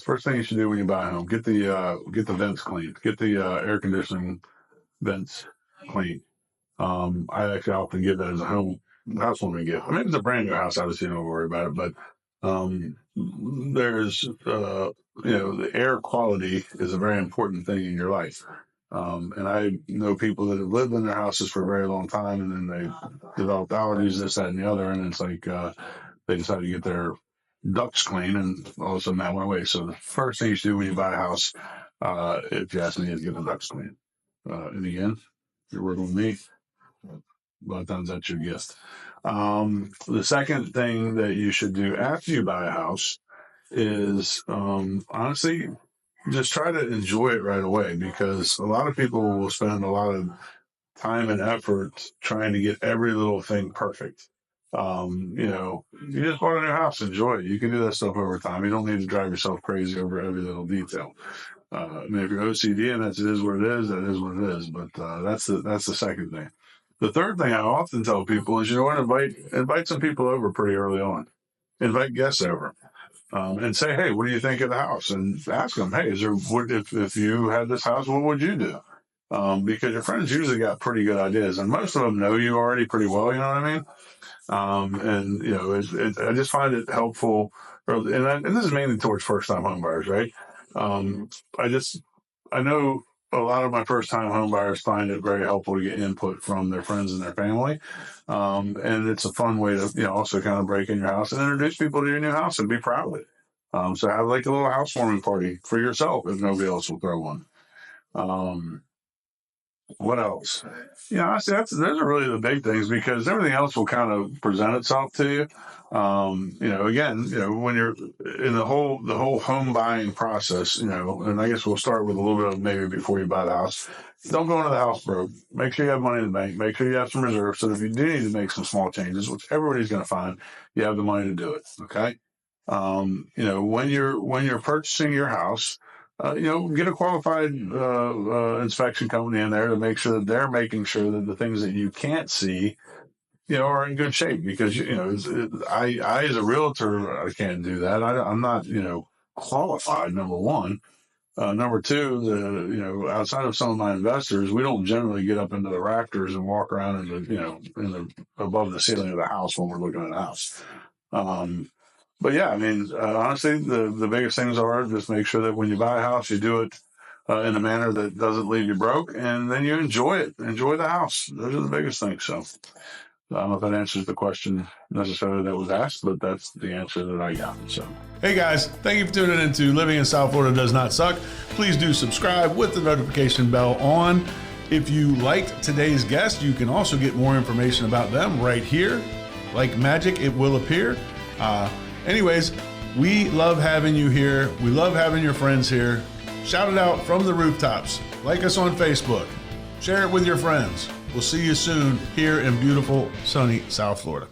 house, first thing you should do when you buy a home, get the vents cleaned, get the air conditioning vents cleaned. I actually often give that as a housewarming gift. I mean, if it's a brand new house, obviously you don't worry about it, but there's the air quality is a very important thing in your life. And I know people that have lived in their houses for a very long time, and then they developed allergies, this, that, and the other, and it's like they decided to get their ducts clean, and all of a sudden that went away. So the first thing you should do when you buy a house, if you ask me, is get the ducts clean. And again, you're working with me. A lot of times that's your gift. The second thing that you should do after you buy a house is honestly just try to enjoy it right away, because a lot of people will spend a lot of time and effort trying to get every little thing perfect. You just bought a new house, enjoy it. You can do that stuff over time. You don't need to drive yourself crazy over every little detail. I mean, if you're OCD and it is what it is, that is what it is. But that's the second thing. The third thing I often tell people is, invite some people over pretty early on. Invite guests over, and say, hey, what do you think of the house? And ask them, hey, if you had this house, what would you do? Because your friends usually got pretty good ideas, and most of them know you already pretty well. You know what I mean? I just find it helpful, and this is mainly towards first-time homebuyers, right? I know a lot of my first-time homebuyers find it very helpful to get input from their friends and their family, and it's a fun way to also kind of break in your house and introduce people to your new house and be proud of it. So have like a little housewarming party for yourself if nobody else will throw one. What else? Honestly, those are really the big things, because everything else will kind of present itself to you. Again, when you're in the whole home buying process, and I guess we'll start with a little bit of maybe before you buy the house. Don't go into the house broke. Make sure you have money in the bank. Make sure you have some reserves, so that if you do need to make some small changes, which everybody's going to find, you have the money to do it. Okay. When you're purchasing your house, get a qualified inspection company in there to make sure that they're making sure that the things that you can't see, are in good shape. Because I as a realtor, I can't do that. I'm not qualified. Number one. Number two, outside of some of my investors, we don't generally get up into the rafters and walk around above the ceiling of the house when we're looking at a house. But yeah, I mean, honestly, the biggest things are just make sure that when you buy a house, you do it in a manner that doesn't leave you broke, and then you enjoy it. Enjoy the house. Those are the biggest things. So I don't know if that answers the question necessarily that was asked, but that's the answer that I got. So, hey guys, thank you for tuning into Living in South Florida Does Not Suck. Please do subscribe with the notification bell on. If you liked today's guest, you can also get more information about them right here. Like magic, it will appear. Anyways, we love having you here. We love having your friends here. Shout it out from the rooftops. Like us on Facebook. Share it with your friends. We'll see you soon here in beautiful, sunny South Florida.